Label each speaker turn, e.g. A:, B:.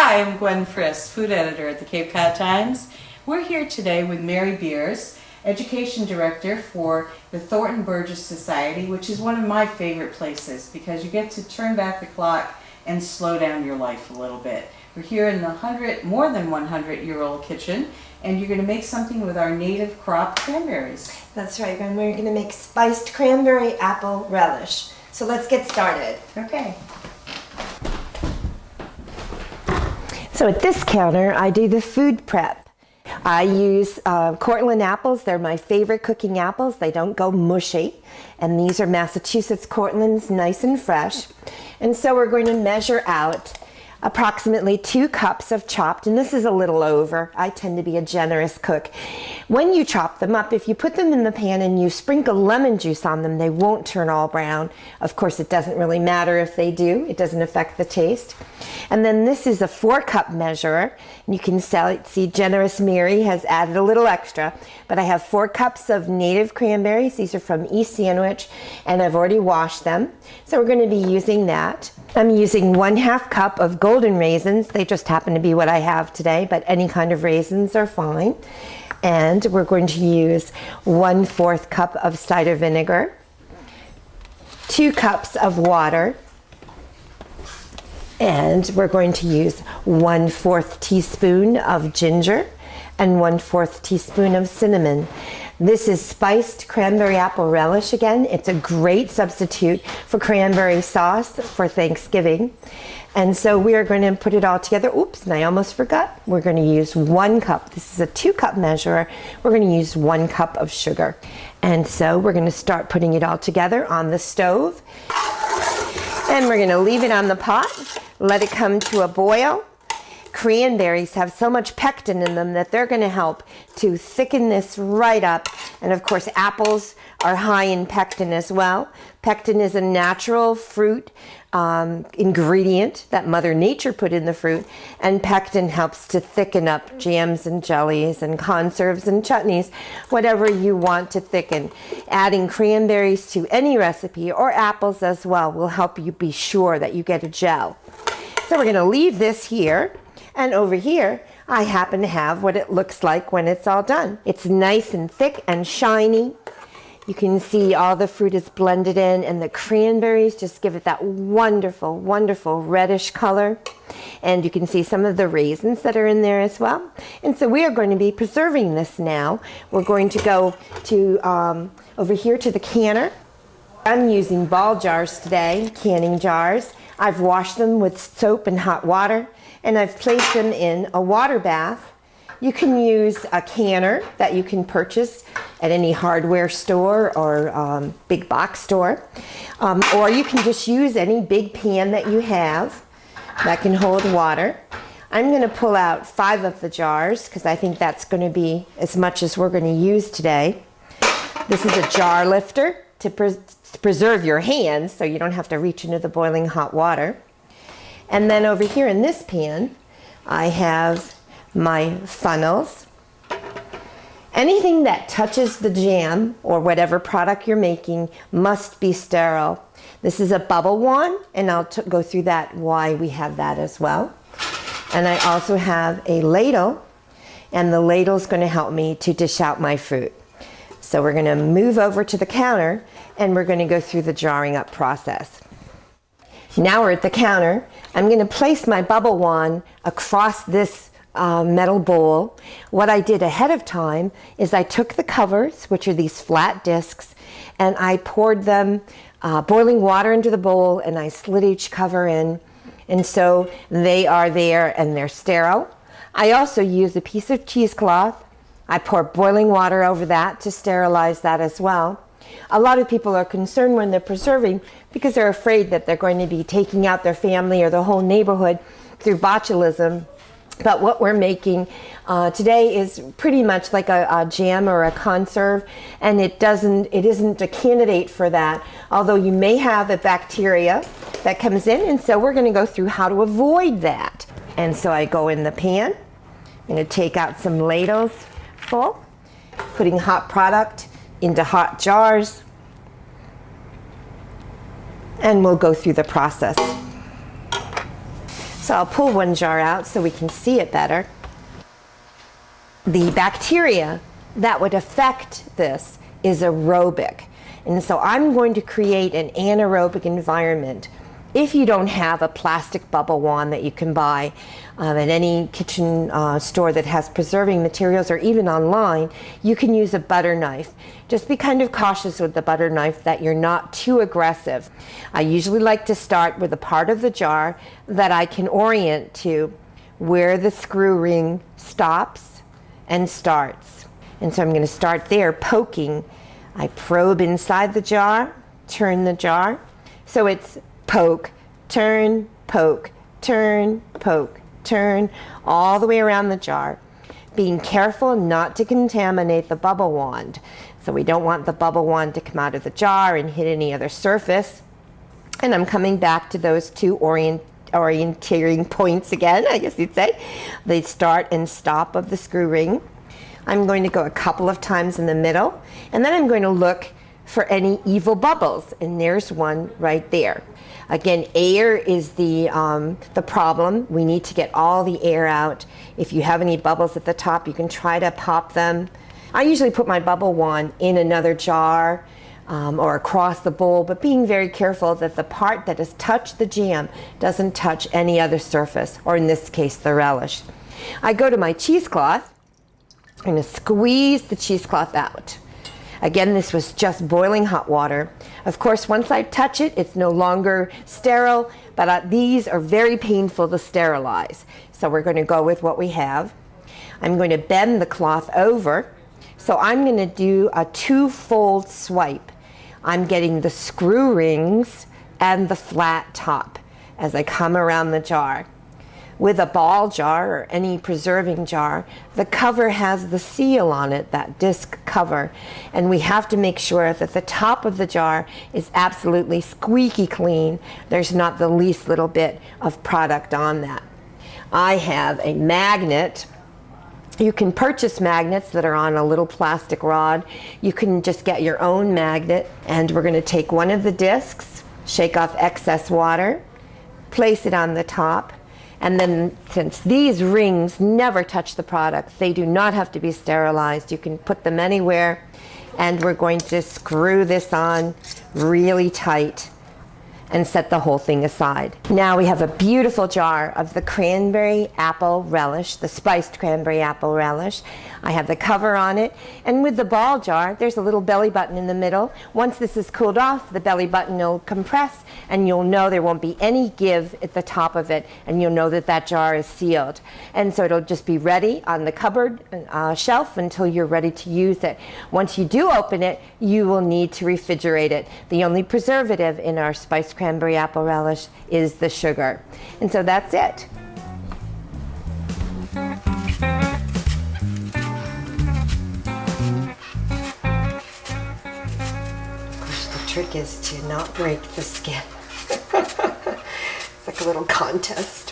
A: Hi, I'm Gwenn Friss, food editor at the Cape Cod Times. We're here today with Mary Beers, education director for the Thornton Burgess Society, which is one of my favorite places because you get to turn back the clock and slow down your life a little bit. We're here in the more than 100-year-old kitchen, and you're going to make something with our native crop cranberries.
B: That's right, and we're going to make spiced cranberry apple relish. So let's get started.
A: Okay.
B: So at this counter, I do the food prep. I use Cortland apples. They're my favorite cooking apples. They don't go mushy. And these are Massachusetts Cortlands, nice and fresh. And so we're going to measure out approximately 2 cups of chopped, and this is a little over. I tend to be a generous cook. When you chop them up, if you put them in the pan and you sprinkle lemon juice on them, they won't turn all brown. Of course, it doesn't really matter if they do. It doesn't affect the taste. And then this is a 4-cup measurer. You can see Generous Mary has added a little extra, but I have 4 cups of native cranberries. These are from East Sandwich, and I've already washed them. So we're going to be using that. I'm using 1/2 cup of golden raisins. They just happen to be what I have today, but any kind of raisins are fine. And we're going to use 1/4 cup of cider vinegar, 2 cups of water, and we're going to use 1/4 teaspoon of ginger and 1/4 teaspoon of cinnamon. This is spiced cranberry apple relish again. It's a great substitute for cranberry sauce for Thanksgiving. And so we are going to put it all together. Oops, and I almost forgot. We're going to use 1 cup. This is a 2-cup measure. We're going to use 1 cup of sugar. And so we're going to start putting it all together on the stove. And we're going to leave it on the pot, let it come to a boil. Cranberries have so much pectin in them that they're going to help to thicken this right up. And of course, apples are high in pectin as well. Pectin is a natural fruit ingredient that Mother Nature put in the fruit, and pectin helps to thicken up jams and jellies and conserves and chutneys, whatever you want to thicken. Adding cranberries to any recipe, or apples as well, will help you be sure that you get a gel. So we're going to leave this here. And over here, I happen to have what it looks like when it's all done. It's nice and thick and shiny. You can see all the fruit is blended in, and the cranberries just give it that wonderful, wonderful reddish color. And you can see some of the raisins that are in there as well. And so we are going to be preserving this now. We're going to go to over here to the canner. I'm using ball jars today, canning jars. I've washed them with soap and hot water, and I've placed them in a water bath. You can use a canner that you can purchase at any hardware store or big box store, or you can just use any big pan that you have that can hold water. I'm going to pull out 5 of the jars because I think that's going to be as much as we're going to use today. This is a jar lifter to preserve your hands so you don't have to reach into the boiling hot water. And then over here in this pan, I have my funnels. Anything that touches the jam or whatever product you're making must be sterile. This is a bubble wand, and I'll go through that why we have that as well. And I also have a ladle, and the ladle is going to help me to dish out my fruit. So we're going to move over to the counter, and we're going to go through the jarring up process. Now we're at the counter. I'm going to place my bubble wand across this metal bowl. What I did ahead of time is I took the covers, which are these flat discs, and I poured them boiling water into the bowl, and I slid each cover in. And so they are there and they're sterile. I also use a piece of cheesecloth. I pour boiling water over that to sterilize that as well. A lot of people are concerned when they're preserving because they're afraid that they're going to be taking out their family or the whole neighborhood through botulism. But what we're making today is pretty much like a jam or a conserve, and it isn't a candidate for that, although you may have a bacteria that comes in, and so we're going to go through how to avoid that. And so I go in the pan. I'm going to take out some ladles full, putting hot product into hot jars, and we'll go through the process. So I'll pull one jar out so we can see it better. The bacteria that would affect this is aerobic. And so I'm going to create an anaerobic environment. If you don't have a plastic bubble wand that you can buy at any kitchen store that has preserving materials, or even online, you can use a butter knife. Just be kind of cautious with the butter knife that you're not too aggressive. I usually like to start with a part of the jar that I can orient to where the screw ring stops and starts. And so I'm going to start there poking. I probe inside the jar, turn the jar. So it's poke, turn, poke, turn, poke, turn, all the way around the jar. Being careful not to contaminate the bubble wand. So we don't want the bubble wand to come out of the jar and hit any other surface. And I'm coming back to those two orienteering points again, I guess you'd say. The start and stop of the screw ring. I'm going to go a couple of times in the middle, and then I'm going to look for any evil bubbles, and there's one right there. Again, air is the problem. We need to get all the air out. If you have any bubbles at the top, you can try to pop them. I usually put my bubble wand in another jar or across the bowl, but being very careful that the part that has touched the jam doesn't touch any other surface, or in this case, the relish. I go to my cheesecloth. I'm going to squeeze the cheesecloth out. Again, this was just boiling hot water. Of course, once I touch it, it's no longer sterile, but these are very painful to sterilize. So we're going to go with what we have. I'm going to bend the cloth over. So I'm going to do a two-fold swipe. I'm getting the screw rings and the flat top as I come around the jar. With a ball jar or any preserving jar, the cover has the seal on it, that disc cover, and we have to make sure that the top of the jar is absolutely squeaky clean. There's not the least little bit of product on that. I have a magnet. You can purchase magnets that are on a little plastic rod. You can just get your own magnet, and we're going to take one of the discs, shake off excess water, place it on the top. And then, since these rings never touch the product, they do not have to be sterilized. You can put them anywhere. And we're going to screw this on really tight and set the whole thing aside. Now we have a beautiful jar of the cranberry apple relish, the spiced cranberry apple relish. I have the cover on it, and with the ball jar, there's a little belly button in the middle. Once this is cooled off, the belly button will compress, and you'll know there won't be any give at the top of it, and you'll know that that jar is sealed. And so it'll just be ready on the cupboard shelf until you're ready to use it. Once you do open it, you will need to refrigerate it. The only preservative in our spiced cranberry apple relish is the sugar. And so that's it. The trick is to not break the skin. It's like a little contest.